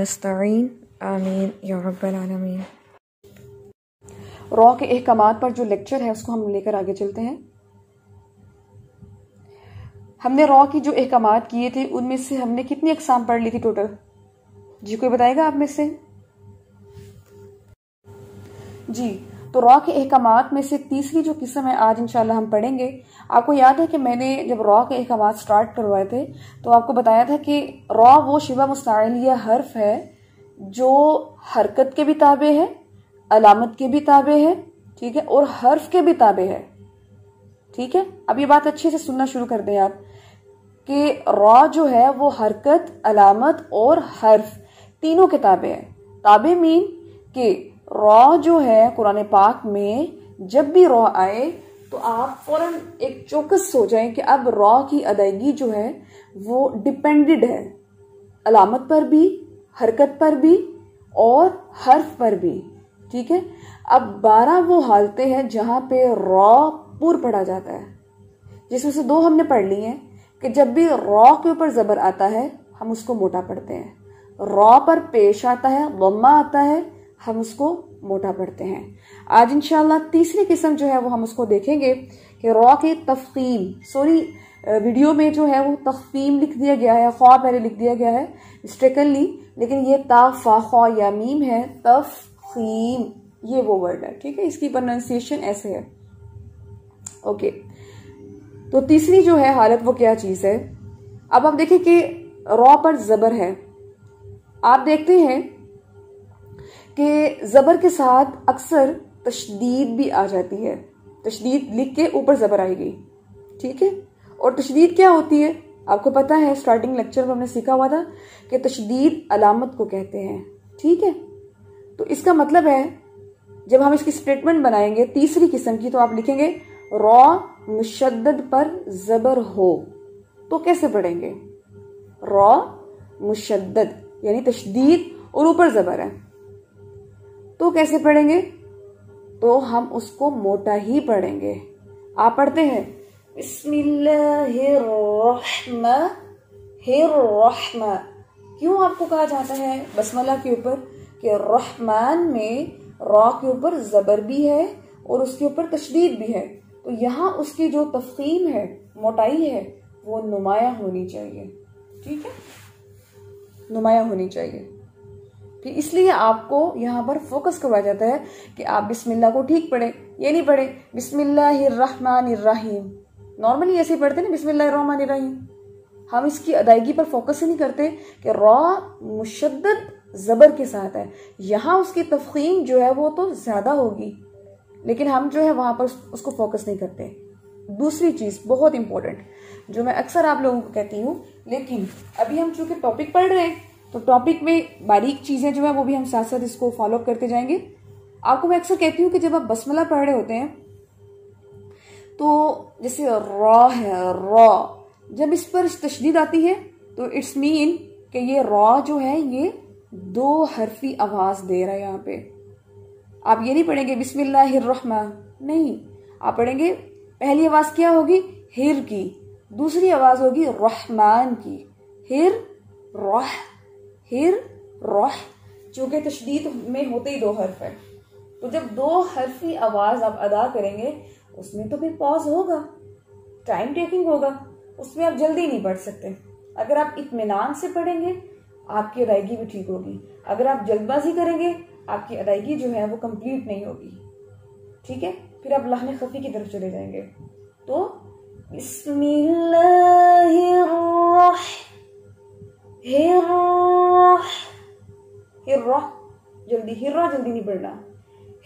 नस्तईन आमीन या रब्बल आलमीन। रॉ के अहकामात पर जो लेक्चर है उसको हम लेकर आगे चलते हैं। हमने रॉ की जो अहकामात किए थे उनमें से हमने कितनी अकसाम पढ़ ली थी टोटल? जी कोई बताएगा आप में से? जी तो रॉ के अहकामात में से तीसरी जो किस्म है आज इंशाल्लाह हम पढ़ेंगे। आपको याद है कि मैंने जब रॉ के अहकामात स्टार्ट करवाए थे तो आपको बताया था कि रॉ वो शिबा मुस्ताइलिया हर्फ है जो हरकत के भी ताबे है, अलामत के भी ताबे है, ठीक है, और हर्फ के भी ताबे है। ठीक है, अब ये बात अच्छे से सुनना शुरू कर दें आप कि रॉ जो है वो हरकत, अलामत और हर्फ तीनों के ताबे है। ताबे मीन कि रॉ जो है कुरान पाक में जब भी रॉ आए तो आप फौरन एक चौकस हो जाएं कि अब रॉ की अदायगी जो है वो डिपेंडेड है अलामत पर भी, हरकत पर भी और हर्फ पर भी। ठीक है, अब 12 वो हालतें हैं जहां पे रॉ पुर पढ़ा जाता है, जिसमें से 2 हमने पढ़ ली हैं कि जब भी रॉ के ऊपर जबर आता है हम उसको मोटा पढ़ते हैं, रॉ पर पेश आता है, दम्मा आता है, हम उसको मोटा पढ़ते हैं। आज इंशाल्लाह तीसरी किस्म जो है वो हम उसको देखेंगे कि रॉ के तफकीम, सॉरी वीडियो में जो है वो तफकीम लिख दिया गया है, ख्वा पहले लिख दिया गया है मिस्टेकनली, लेकिन ये ता फा ख्वा या मीम है, तफकीम ये वो वर्ड है। ठीक है, इसकी प्रोनाउंसिएशन ऐसे है। ओके, तो तीसरी जो है हालत वो क्या चीज है? अब आप देखें कि रॉ पर जबर है। आप देखते हैं कि जबर के साथ अक्सर तशदीद भी आ जाती है। तशदीद लिख के ऊपर जबर आएगी। ठीक है, और तशदीद क्या होती है आपको पता है, स्टार्टिंग लेक्चर में हमने सीखा हुआ था कि तशदीद अलामत को कहते हैं। ठीक है, तो इसका मतलब है जब हम इसकी स्टेटमेंट बनाएंगे तीसरी किस्म की तो आप लिखेंगे रॉ मुशद्दद पर जबर हो, तो कैसे पढ़ेंगे? रॉ मुशद्दद यानी तशदीद और ऊपर जबर है, तो कैसे पढ़ेंगे? तो हम उसको मोटा ही पढ़ेंगे। आप पढ़ते हैं बिस्मिल्लाहिर्रहमानिर्रहीम। क्यों आपको कहा जाता है बसमला के ऊपर कि रहमान में रॉ के ऊपर जबर भी है और उसके ऊपर तशदीद भी है, तो यहाँ उसकी जो तफकीम है, मोटाई है, वो नुमाया होनी चाहिए। ठीक है, नुमाया होनी चाहिए। फिर इसलिए आपको यहाँ पर फोकस करवाया जाता है कि आप बिस्मिल्लाह को ठीक पढ़े, ये नहीं पढ़े बिस्मिल्लाहिर्रहमानिर्रहीम। नॉर्मली ऐसे ही पढ़ते ना बिस्मिल्लाहिर्रहमानिर्रहीम। हम इसकी अदायगी पर फोकस ही नहीं करते कि रॉ मुशद्दद जबर के साथ है, यहाँ उसकी तफखीम जो है वो तो ज्यादा होगी, लेकिन हम जो है वहां पर उसको फोकस नहीं करते। दूसरी चीज बहुत इंपॉर्टेंट जो मैं अक्सर आप लोगों को कहती हूँ, लेकिन अभी हम चूंकि टॉपिक पढ़ रहे हैं तो टॉपिक में बारीक चीजें जो है वो भी हम साथ साथ इसको फॉलो करते जाएंगे। आपको मैं अक्सर कहती हूँ कि जब आप बसमला पढ़ रहे होते हैं तो जैसे रॉ है, रॉ जब इस पर तशदीद आती है तो इट्स मीन कि ये रॉ जो है ये 2 हरफी आवाज दे रहा है। यहाँ पे आप ये नहीं पढ़ेंगे बिस्मिल्लाहिर्रहमान, नहीं, आप पढ़ेंगे पहली आवाज क्या होगी? हिर की, दूसरी आवाज होगी रहमान की, हिर रह, हिर रह। चूंकि तशदीद में होते ही 2 हर्फ है, तो जब 2 हर्फी आवाज आप अदा करेंगे उसमें तो फिर पॉज होगा, टाइम टेकिंग होगा, उसमें आप जल्दी नहीं पढ़ सकते। अगर आप इत्मीनान से पढ़ेंगे आपकी अदायगी भी ठीक होगी, अगर आप जल्दबाजी करेंगे आपकी अदायगी जो है वो कंप्लीट नहीं होगी। ठीक है, फिर आप लहने खफी की तरफ चले जाएंगे। तो जल्दी हिर्रा जल्दी नहीं पढ़ना,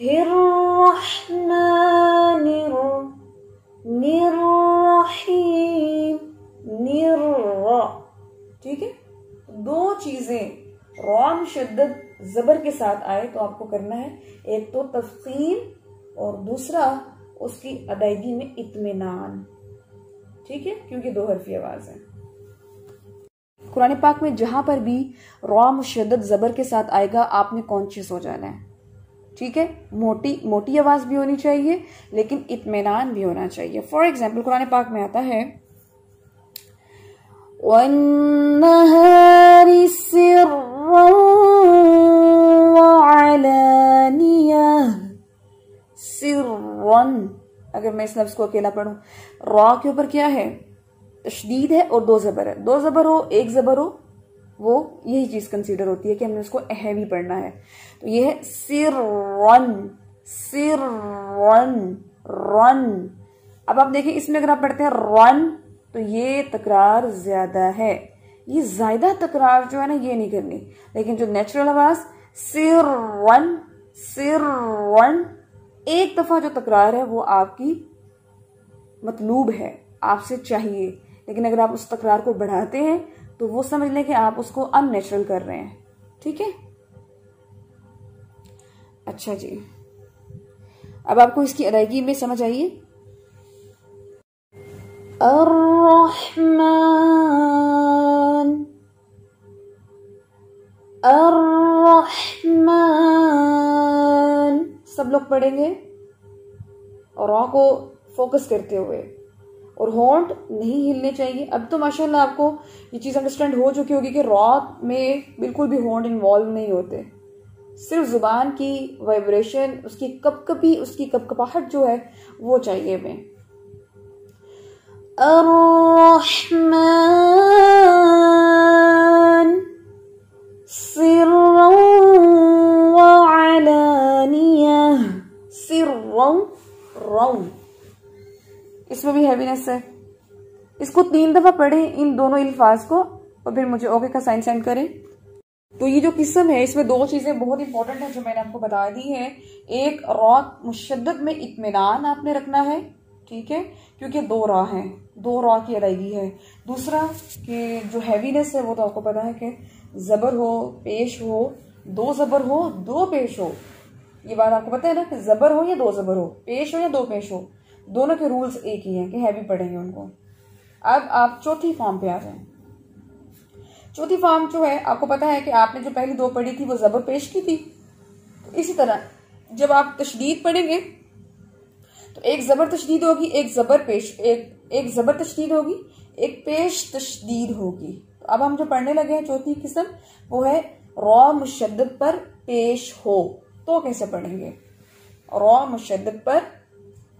हिर्रहमानिर चीजें रॉ मुशद्दद जबर के साथ आए तो आपको करना है, एक तो तफसील और दूसरा उसकी अदायगी में इत्मीनान। ठीक है, क्योंकि दो हरफी आवाज है। कुरान पाक में जहां पर भी रॉ मुशद्दद जबर के साथ आएगा आपने कॉन्शियस हो जाना है। ठीक है, मोटी आवाज भी होनी चाहिए लेकिन इत्मीनान भी होना चाहिए। फॉर एग्जाम्पल कुरान पाक में आता है वन्नहारि सिर्रन वअलानियह, सिर्रन, अगर मैं इस लफ्ज को अकेला पढ़ूं, रॉ के ऊपर क्या है, तशदीद है और दो जबर है। दो जबर हो एक जबर हो वो यही चीज कंसीडर होती है कि हमने उसको हैवी पढ़ना है। तो ये है सिर्रन, सिर्रन, रन। अब आप देखिए इसमें अगर आप पढ़ते हैं रन तो ये तकरार ज्यादा है, ये ज्यादा तकरार जो है ना ये नहीं करनी, लेकिन जो नेचुरल आवाज सिर्रन, सिर्रन, एक दफा जो तकरार है वो आपकी मतलूब है, आपसे चाहिए। लेकिन अगर आप उस तकरार को बढ़ाते हैं तो वो समझ लें कि आप उसको अननेचुरल कर रहे हैं। ठीक है, अच्छा जी, अब आपको इसकी अदायगी में समझ आइए। अर्रहमान, अर्रहमान, सब लोग पढ़ेंगे और रॉ को फोकस करते हुए, और होंठ नहीं हिलने चाहिए। अब तो माशाल्लाह आपको ये चीज अंडरस्टैंड हो चुकी होगी कि रॉ में बिल्कुल भी होंठ इन्वॉल्व नहीं होते, सिर्फ जुबान की वाइब्रेशन, उसकी कपकपी, उसकी कपकपाहट जो है वो चाहिए हमें। अर्रहमान सिर्रन वअलानियह, सिर्रन, रौन, इसमें भी हैवीनेस है। इसको 3 दफा पढ़ें इन दोनों अल्फाज को और फिर मुझे ओके का साइन सेंड करें। तो ये जो किस्म है इसमें दो चीजें बहुत इंपॉर्टेंट है जो मैंने आपको बता दी है। एक, रॉ मुशद्दद में इत्मीनान आपने रखना है, ठीक है, क्योंकि दो रॉ हैं, दो रॉ की अदायगी है। दूसरा कि जो हैवीनेस है वो तो आपको पता है कि जबर हो पेश हो, दो जबर हो दो पेश हो, ये बात आपको पता है ना कि जबर हो या दो जबर हो, पेश हो या दो पेश हो, दोनों के रूल्स एक ही हैं कि हैवी पढ़ेंगे उनको। अब आप चौथी फॉर्म पे आ जाएं। चौथी फॉर्म जो है आपको पता है कि आपने जो पहली दो पढ़ी थी वो जबर पेश की थी। तो इसी तरह जब आप तशदीद पढ़ेंगे तो एक जबर तशदीद होगी, एक जबर पेश, एक जबर तशदीद होगी, एक पेश तशदीद होगी। तो अब हम जो पढ़ने लगे हैं चौथी किस्म वो है रॉ मुशद्दद पर पेश हो। तो कैसे पढ़ेंगे? रॉ मुशद्दद पर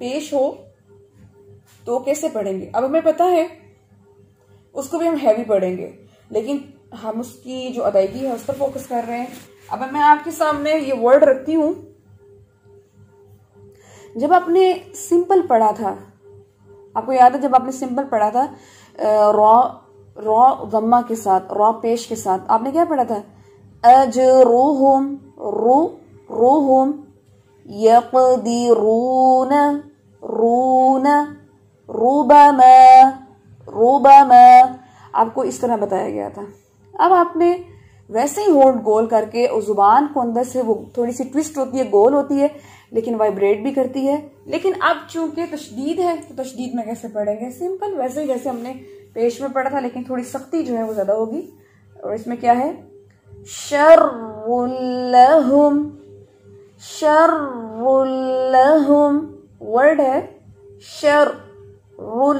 पेश हो तो कैसे पढ़ेंगे? अब हमें पता है उसको भी हम हैवी पढ़ेंगे, लेकिन हम उसकी जो अदायगी है उस पर फोकस कर रहे हैं। अब मैं आपके सामने ये वर्ड रखती हूं। जब आपने सिंपल पढ़ा था, आपको याद है जब आपने सिंपल पढ़ा था रॉ दम्मा के साथ, रॉ पेश के साथ, आपने क्या पढ़ा था? अजरूहुम, रूहुम, यक़दीरून, रून, रुबमा, आपको इस तरह बताया गया था। अब आपने वैसे ही होल्ड गोल करके और जुबान को अंदर से वो थोड़ी सी ट्विस्ट होती है, गोल होती है, लेकिन वाइब्रेट भी करती है। लेकिन अब चूंकि तशदीद है तो तशदीद में कैसे पढ़ेंगे? सिंपल वैसे ही जैसे हमने पेश में पढ़ा था, लेकिन थोड़ी सख्ती जो है वो ज्यादा होगी। और इसमें क्या है? शर्रुल्लहुम, शर्रुल्लहुम वर्ड है शर्रुल।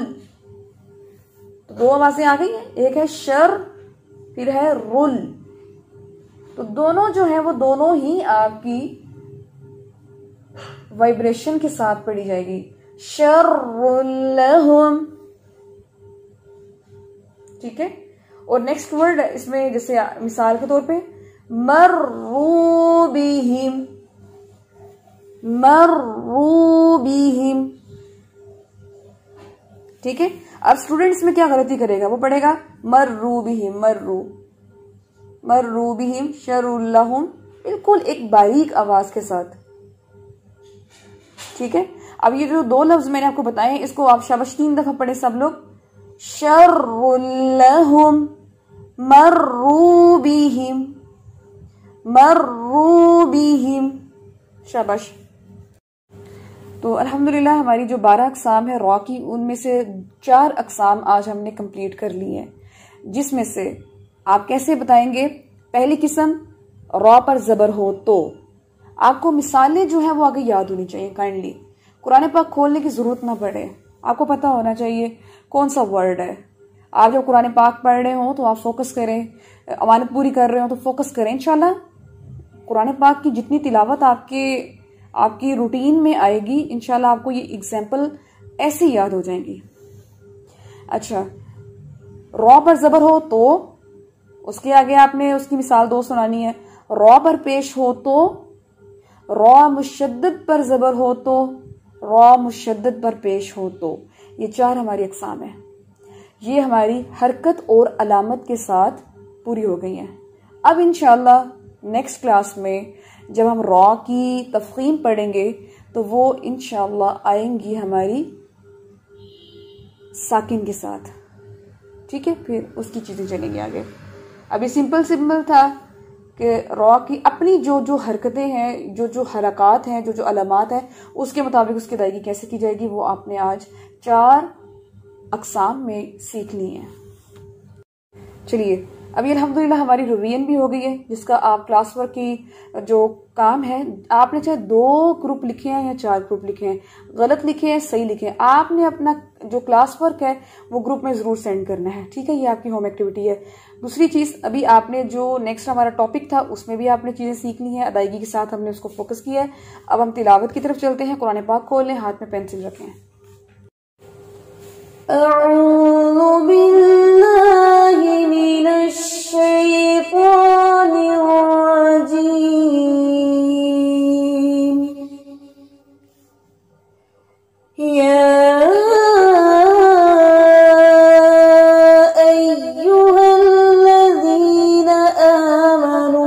तो दो आवाजें आ गई हैं, एक है शर फिर है रुल। तो दोनों जो है वो दोनों ही आपकी वाइब्रेशन के साथ पढ़ी जाएगी। शर्रुल्लहुम, ठीक है। और नेक्स्ट वर्ड इसमें जैसे मिसाल के तौर पे मर्रूबिहिम, मर्रूबिहिम, ठीक है। अब स्टूडेंट्स में क्या गलती करेगा? वो पढ़ेगा मर्रूबिहिम, मर्रूबिहिम, शर्रुल्लहुम, बिल्कुल एक बारीक आवाज के साथ, ठीक है। अब ये जो दो लफ्ज मैंने आपको बताए इसको आप शाबाश 3 दफा पढ़े सब लोग। शर्रुल्लहुम, मर्रू बिहिम, मर्रू बिहिम। शाबाश। तो अल्हम्दुलिल्लाह हमारी जो 12 अक़साम है रॉ की, उनमें से 4 अक़साम आज हमने कंप्लीट कर ली है, जिसमें से आप कैसे बताएंगे? पहली किस्म रॉ पर ज़बर हो तो। आपको मिसालें जो है वो आगे याद होनी चाहिए काइंडली। कुरान पाक खोलने की ज़रूरत ना पड़े, आपको पता होना चाहिए कौन सा वर्ड है। आप जब कुरान पाक पढ़ रहे हो तो आप फोकस करें, अमानत पूरी कर रहे हो तो फोकस करें। इंशाल्लाह कुरान पाक की जितनी तिलावत आपकी रूटीन में आएगी, इंशाल्लाह आपको ये एग्जाम्पल ऐसे याद हो जाएंगी। अच्छा, रॉ पर ज़बर हो तो, उसके आगे आपने उसकी मिसाल 2 सुनानी है। रॉ पर पेश हो तो, रॉ मुशद्दद पर ज़बर हो तो, रॉ मुशद्दद पर पेश हो तो। ये 4 हमारी अक़साम है। ये हमारी हरकत और अलामत के साथ पूरी हो गई हैं। अब इंशाल्लाह नेक्स्ट क्लास में जब हम रॉ की तफ़ख़ीम पढ़ेंगे तो वो इंशाल्लाह आएंगी हमारी साकिन के साथ। ठीक है, फिर उसकी चीज़ें चलेंगी आगे। अभी सिंपल था कि रॉ की अपनी जो हरकतें हैं, जो हरकत हैं, जो अलामात हैं, उसके मुताबिक उसकी अदायगी कैसे की जाएगी वो आपने आज 4 अक़साम में सीख ली हैं। चलिए, अभी अल्हम्दुलिल्लाह हमारी रिवीजन भी हो गई है, जिसका आप क्लास वर्क की जो काम है, आपने चाहे 2 ग्रुप लिखे हैं या 4 ग्रुप लिखे हैं, गलत लिखे हैं सही लिखे हैं, आपने अपना जो क्लास वर्क है वो ग्रुप में ज़रूर सेंड करना है। ठीक है, ये आपकी होम एक्टिविटी है। दूसरी चीज़, अभी आपने जो नेक्स्ट हमारा टॉपिक था उसमें भी आपने चीज़ें सीख ली हैं, अदायगी के साथ हमने उसको फोकस किया है। अब हम तिलावत की तरफ चलते हैं। कुरान पाक खोल लें, हाथ में पेंसिल रखें। अऊज़ु बिल्लाहि मिनश शैतानिर रजीम। या अय्युहल्लज़ीना आमनू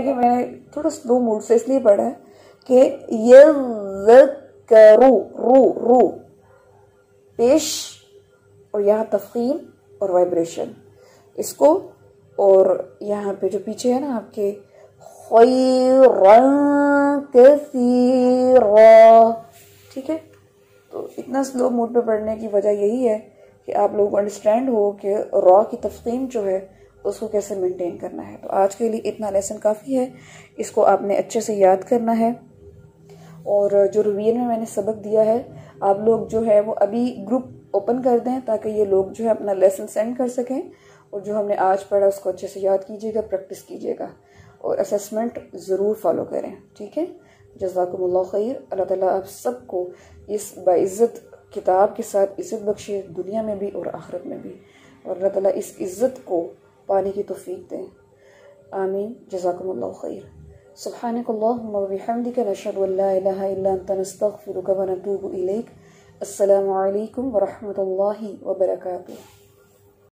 देखिए मैंने थोड़ा स्लो मूड से इसलिए पढ़ा है कि ये रू रू पेश और यहाँ तफखीम और वाइब्रेशन इसको, और यहाँ पे जो पीछे है ना आपके ठीक है। तो इतना स्लो मूड पे पढ़ने की वजह यही है कि आप लोगों को अंडरस्टैंड हो कि रॉ की तफखीम जो है उसको कैसे मेंटेन करना है। तो आज के लिए इतना लेसन काफ़ी है, इसको आपने अच्छे से याद करना है। और जो रिवीजन में मैंने सबक दिया है आप लोग जो है वो अभी ग्रुप ओपन कर दें ताकि ये लोग जो है अपना लेसन सेंड कर सकें, और जो हमने आज पढ़ा उसको अच्छे से याद कीजिएगा, प्रैक्टिस कीजिएगा और असेसमेंट ज़रूर फॉलो करें। ठीक है, जज़ाकुमुल्लाह खैर। अल्लाह ताला आप सबको इस बाइज़्ज़त किताब के साथ इज़्ज़त बख्शे दुनिया में भी और आखिरत में भी, और अल्लाह ताला इस इज़्ज़त को पाने की तौफीक दें। आमीन। जज़ाकुमुल्लाह खैर। सुब्हानकल्लाहुम्मा व बिहम्दिका नशहदु अल्ला इलाहा इल्ला अंता नस्तगफिरुका व नतूबु इलैक। अस्सलामु अलैकुम व रहमतुल्लाहि व बरकातुहू।